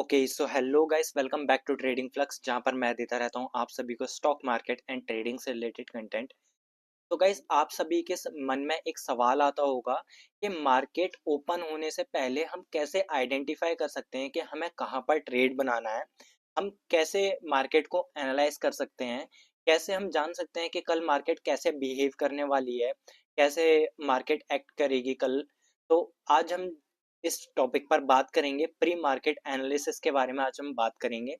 Okay so hello guys, welcome back to trading flux, जहां पर मैं देता रहता हूं आप सभी को स्टॉक मार्केट एंड ट्रेडिंग से रिलेटेड कंटेंट। तो गाइस, आप सभी के मन में एक सवाल आता होगा कि मार्केट ओपन होने से पहले हम कैसे आइडेंटिफाई कर सकते हैं कि हमें कहां पर ट्रेड बनाना है। हम कैसे मार्केट को एनालाइज कर सकते हैं, कैसे हम जान सकते हैं कि कल मार्केट कैसे बिहेव करने वाली है, कैसे मार्केट एक्ट करेगी कल। तो आज हम इस टॉपिक पर बात करेंगे, प्री मार्केट एनालिसिस के बारे में आज हम बात करेंगे।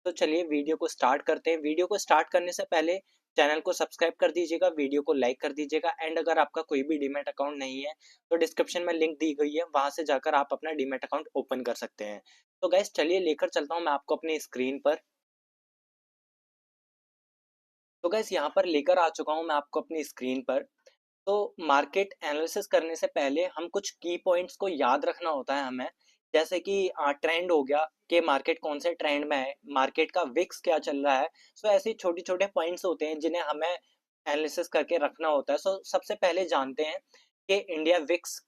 तो चलिए वीडियो को स्टार्ट करते हैं। वीडियो को स्टार्ट करने से पहले चैनल को सब्सक्राइब कर दीजिएगा, वीडियो को लाइक कर दीजिएगा एंड अगर आपका कोई भी डीमैट अकाउंट नहीं है तो डिस्क्रिप्शन में लिंक दी गई है, वहां से जाकर आप अपना डीमैट अकाउंट ओपन कर सकते हैं। तो गाइस चलिए लेकर चलता हूं मैं आपको अपनी स्क्रीन पर। तो गाइस यहाँ पर लेकर आ चुका हूं मैं आपको अपनी स्क्रीन पर। तो मार्केट एनालिसिस करने से पहले हम कुछ की पॉइंट्स को याद रखना होता है हमें। जैसे कि ट्रेंड हो गया कि मार्केट कौन से ट्रेंड में है, मार्केट का विक्स क्या चल रहा है। सो ऐसे छोटे छोटे पॉइंट्स होते हैं जिन्हें हमें एनालिसिस करके रखना होता है। सो सबसे पहले जानते हैं कि इंडिया विक्स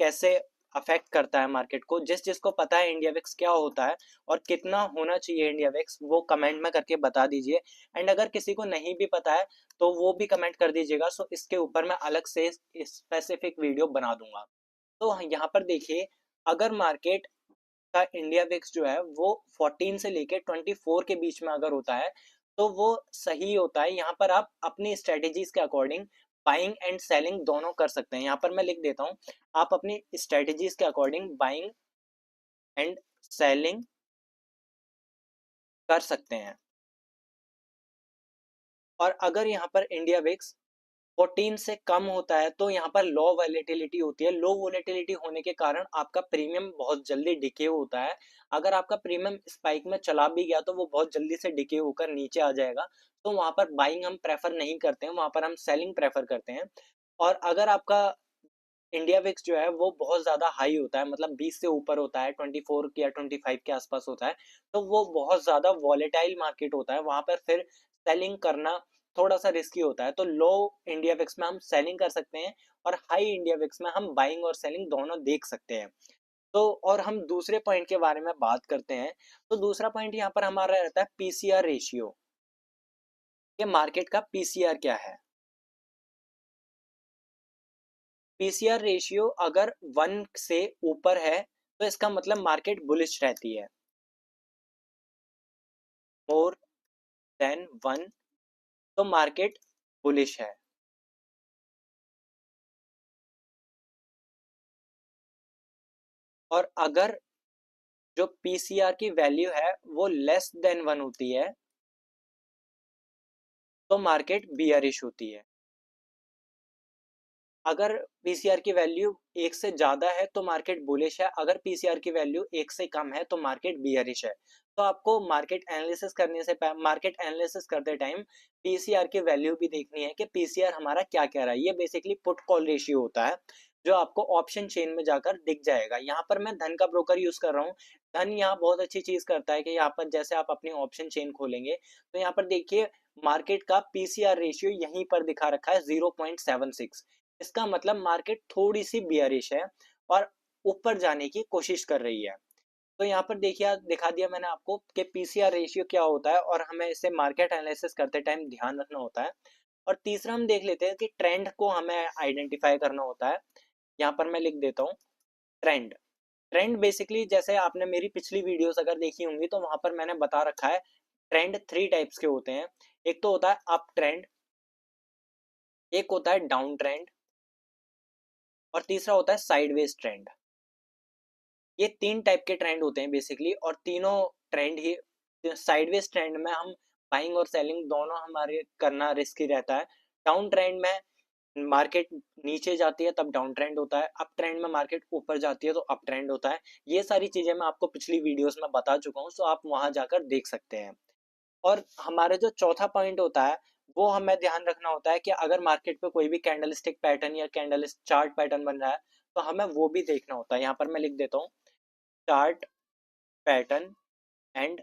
कैसे अफेक्ट करता है मार्केट को। जिस जिसको पता है इंडिया विक्स क्या होता है और कितना होना चाहिए इंडिया विक्स, वो कमेंट में करके बता दीजिए। एंड अगर किसी को नहीं भी पता है तो वो भी कमेंट कर दीजिएगा। सो इसके ऊपर मैं अलग से स्पेसिफिक वीडियो बना दूंगा। तो यहाँ पर देखिए, अगर मार्केट का इंडिया विक्स जो है वो 14 से लेके 24 के बीच में अगर होता है तो वो सही होता है। यहाँ पर आप अपनी स्ट्रेटेजीज के अकॉर्डिंग बाइंग एंड सेलिंग दोनों कर सकते हैं। यहाँ पर मैं लिख देता हूँ, आप अपनी स्ट्रेटेजीज के अकॉर्डिंग बाइंग एंड सेलिंग कर सकते हैं। और अगर यहाँ पर इंडिया विक्स 14 से कम होता है तो यहाँ पर लो वॉलेटिलिटी होती है। लो वॉलेटिलिटी होने के कारण आपका प्रीमियम बहुत जल्दी डिके होता है। अगर आपका प्रीमियम स्पाइक में चला भी गया तो वो बहुत जल्दी से डिके होकर नीचे आ जाएगा। तो वहां पर बाइंग हम प्रेफर नहीं करते हैं, वहां पर हम सेलिंग प्रेफर करते हैं। और अगर आपका इंडिया विक्स जो है वो बहुत ज्यादा हाई होता है, मतलब 20 से ऊपर होता है, 24 या 25 के आसपास होता है, तो वो बहुत ज्यादा वॉलेटाइल मार्केट होता है। वहां पर फिर सेलिंग करना थोड़ा सा रिस्की होता है। तो लो इंडिया विक्स में हम सेलिंग कर सकते हैं और हाई इंडिया विक्स में हम बाइंग और सेलिंग दोनों देख सकते हैं। तो और हम दूसरे पॉइंट के बारे में बात करते हैं। तो दूसरा पॉइंट यहाँ पर हमारा रहता है पीसीआर रेशियो। ये मार्केट का पीसीआर क्या है? पीसीआर रेशियो अगर 1 से ऊपर है तो इसका मतलब मार्केट बुलिश रहती है। मोर देन 1 तो मार्केट बुलिश है। और अगर जो पीसीआर की वैल्यू है वो लेस देन 1 होती है तो मार्केट बियरिश होती है। अगर पीसीआर की वैल्यू 1 से ज़्यादा है तो मार्केट बुलिश है, अगर पीसीआर की वैल्यू 1 से कम है तो मार्केट बियरिश है। तो आपको मार्केट एनालिसिस करते टाइम पीसीआर की वैल्यू भी देखनी है कि पीसीआर हमारा क्या कह रहा है। ये बेसिकली पुट कॉल रेशियो होता है जो आपको ऑप्शन चेन में जाकर दिख जाएगा। यहाँ पर मैं धन का ब्रोकर यूज कर रहा हूँ। धन यहाँ बहुत अच्छी चीज करता है कि यहाँ पर जैसे आप अपनी ऑप्शन चेन खोलेंगे तो यहाँ पर देखिए मार्केट का पीसीआर रेशियो यहीं पर दिखा रखा है 0.76। इसका मतलब मार्केट थोड़ी सी बियरिश है और ऊपर जाने की कोशिश कर रही है। तो यहाँ पर देखिए दिखा दिया मैंने आपको कि पीसीआर रेशियो क्या होता है और हमें इसे मार्केट एनालिसिस करते टाइम ध्यान रखना होता है। और तीसरा हम देख लेते हैं कि ट्रेंड को हमें आइडेंटिफाई करना होता है। यहाँ पर मैं लिख देता हूँ ट्रेंड। ट्रेंड बेसिकली जैसे आपने मेरी पिछली वीडियोस अगर देखी होंगी तो वहां पर मैंने बता रखा है ट्रेंड 3 टाइप्स के होते हैं। एक तो होता है अप ट्रेंड, एक होता है डाउन ट्रेंड और तीसरा होता है साइडवेज ट्रेंड। ये 3 टाइप के ट्रेंड होते हैं बेसिकली, और तीनों ट्रेंड ही साइडवेज ट्रेंड में हम बाइंग और सेलिंग दोनों हमारे करना रिस्की रहता है। डाउन ट्रेंड में मार्केट नीचे जाती है तब डाउन ट्रेंड होता है, अप ट्रेंड में मार्केट ऊपर जाती है तो अप ट्रेंड होता है। ये सारी चीजें मैं आपको पिछली वीडियोस में बता चुका हूँ, सो आप वहां जाकर देख सकते हैं। और हमारा जो चौथा पॉइंट होता है वो हमें ध्यान रखना होता है कि अगर मार्केट पे कोई भी कैंडल स्टिक पैटर्न या कैंडल चार्ट पैटर्न बन रहा है तो हमें वो भी देखना होता है। यहाँ पर मैं लिख देता हूँ chart pattern and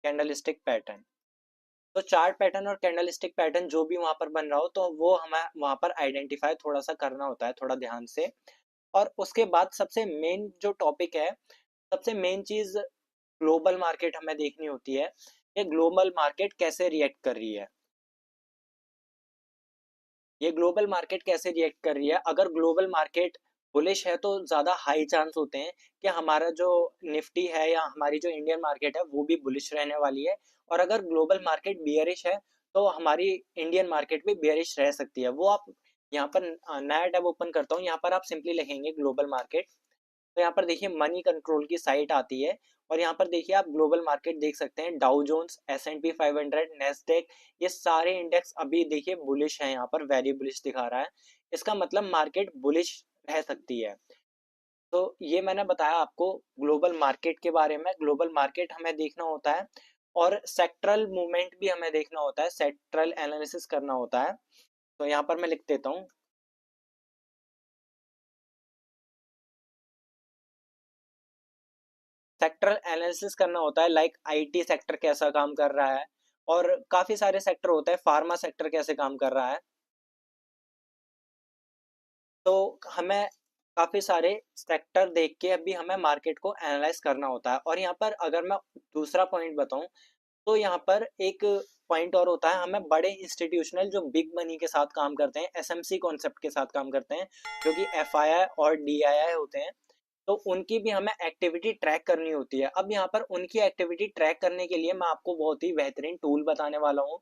candlestick pattern. तो चार्ट पैटर्न और कैंडलस्टिक पैटर्न जो भी वहां पर बन रहा हो तो वो हमें वहां पर आइडेंटिफाई थोड़ा सा करना होता है, थोड़ा ध्यान से। और उसके बाद सबसे मेन जो टॉपिक है, सबसे मेन चीज़ ग्लोबल मार्केट हमें देखनी होती है। ये ग्लोबल मार्केट कैसे रिएक्ट कर रही है, ये ग्लोबल मार्केट कैसे रिएक्ट कर रही है। अगर ग्लोबल मार्केट बुलिश है तो ज़्यादा हाई चांस होते हैं कि हमारा जो निफ्टी है या हमारी जो इंडियन मार्केट है वो भी बुलिश रहने वाली है। और अगर ग्लोबल मार्केट बियरिश है तो हमारी इंडियन मार्केट भी बियरिश रह सकती है। वो आप यहाँ पर नया टैब ओपन करता हूँ, यहाँ पर आप सिंपली लिखेंगे ग्लोबल मार्केट। तो यहाँ पर देखिए मनी कंट्रोल की साइट आती है और यहाँ पर देखिए आप ग्लोबल मार्केट देख सकते हैं। डाउ जोन्स, S&P 500, नेस्डेक, ये सारे इंडेक्स अभी देखिए बुलिश है, यहाँ पर वेरी बुलिश दिखा रहा है। इसका मतलब मार्केट बुलिश रह सकती है। तो ये मैंने बताया आपको ग्लोबल मार्केट के बारे में। ग्लोबल मार्केट हमें देखना होता है और सेक्टरल मूवमेंट भी हमें देखना होता है, सेक्टरल एनालिसिस करना होता है। तो यहाँ पर मैं लिख देता हूँ, सेक्टरल एनालिसिस करना होता है। लाइक आईटी सेक्टर कैसा काम कर रहा है और काफी सारे सेक्टर होते हैं, फार्मा सेक्टर कैसे काम कर रहा है। तो हमें काफी सारे सेक्टर देख के अभी हमें मार्केट को एनालाइज करना होता है। और यहाँ पर अगर मैं दूसरा पॉइंट बताऊं तो यहाँ पर एक पॉइंट और होता है, हमें बड़े इंस्टीट्यूशनल जो बिग मनी के साथ काम करते हैं, एसएमसी कॉन्सेप्ट के साथ काम करते हैं, जो कि एफआईआई और डीआईआई होते हैं, तो उनकी भी हमें एक्टिविटी ट्रैक करनी होती है। अब यहाँ पर उनकी एक्टिविटी ट्रैक करने के लिए मैं आपको बहुत ही बेहतरीन टूल बताने वाला हूँ।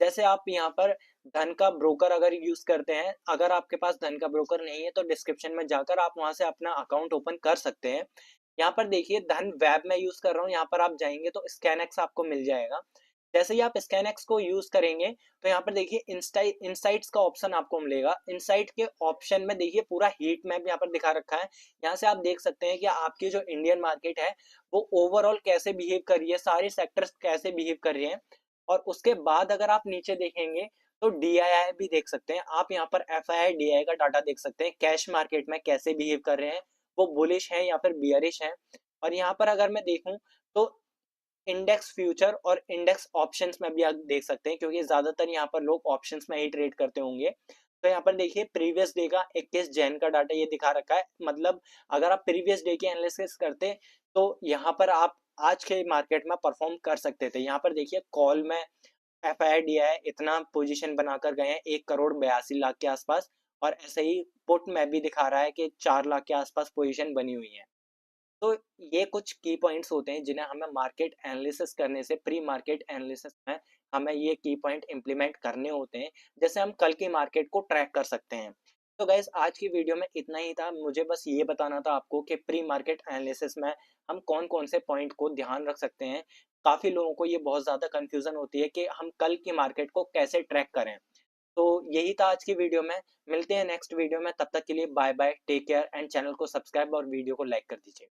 जैसे आप यहाँ पर धन का ब्रोकर अगर यूज करते हैं, अगर आपके पास धन का ब्रोकर नहीं है तो डिस्क्रिप्शन में जाकर आप वहां से अपना अकाउंट ओपन कर सकते हैं। यहाँ पर देखिए धन वेब में यूज कर रहा हूँ, यहाँ पर आप जाएंगे तो स्कैनएक्स आपको मिल जाएगा। जैसे ही आप स्कैनएक्स को यूज करेंगे तो यहाँ पर देखिए इनसाइट्स का ऑप्शन आपको मिलेगा। इनसाइट के ऑप्शन में देखिए पूरा हीट मैप यहाँ पर दिखा रखा है। यहाँ से आप देख सकते हैं कि आपकी जो इंडियन मार्केट है वो ओवरऑल कैसे बिहेव कर रही है, सारे सेक्टर्स कैसे बिहेव कर रही है। और उसके बाद अगर आप नीचे देखेंगे तो डीआईआई भी देख सकते हैं आप। यहाँ पर एफआईआई डीआईआई का डाटा देख सकते हैं, कैश मार्केट में कैसे बिहेव कर रहे हैं, वो बुलिश है या फिर बियरिश है। और यहाँ पर अगर मैं देखूं तो इंडेक्स फ्यूचर और इंडेक्स ऑप्शंस में भी आप देख सकते हैं, क्योंकि ज्यादातर यहाँ पर लोग ऑप्शंस में ही ट्रेड करते होंगे। तो यहाँ पर देखिए प्रीवियस डे का 21 जैन का डाटा ये दिखा रखा है। मतलब अगर आप प्रीवियस डे की एनालिसिस करते तो यहाँ पर आप आज के मार्केट में परफॉर्म कर सकते थे। यहाँ पर देखिए कॉल में एफआईआई दिया है, इतना पोजीशन बनाकर गए हैं 1 करोड़ 82 लाख के आसपास। और ऐसे ही पुट में भी दिखा रहा है कि 4 लाख के आसपास पोजीशन बनी हुई है। तो ये कुछ की पॉइंट्स होते हैं जिन्हें हमें मार्केट एनालिसिस करने से, प्री मार्केट एनालिसिस में हमें ये की पॉइंट इंप्लीमेंट करने होते हैं, जैसे हम कल की मार्केट को ट्रैक कर सकते हैं। तो गाइज आज की वीडियो में इतना ही था। मुझे बस ये बताना था आपको कि प्री मार्केट एनालिसिस में हम कौन कौन से पॉइंट को ध्यान रख सकते हैं। काफ़ी लोगों को ये बहुत ज़्यादा कन्फ्यूज़न होती है कि हम कल की मार्केट को कैसे ट्रैक करें। तो यही था आज की वीडियो में। मिलते हैं नेक्स्ट वीडियो में, तब तक के लिए bye bye, take care and channel को सब्सक्राइब और वीडियो को लाइक कर दीजिए।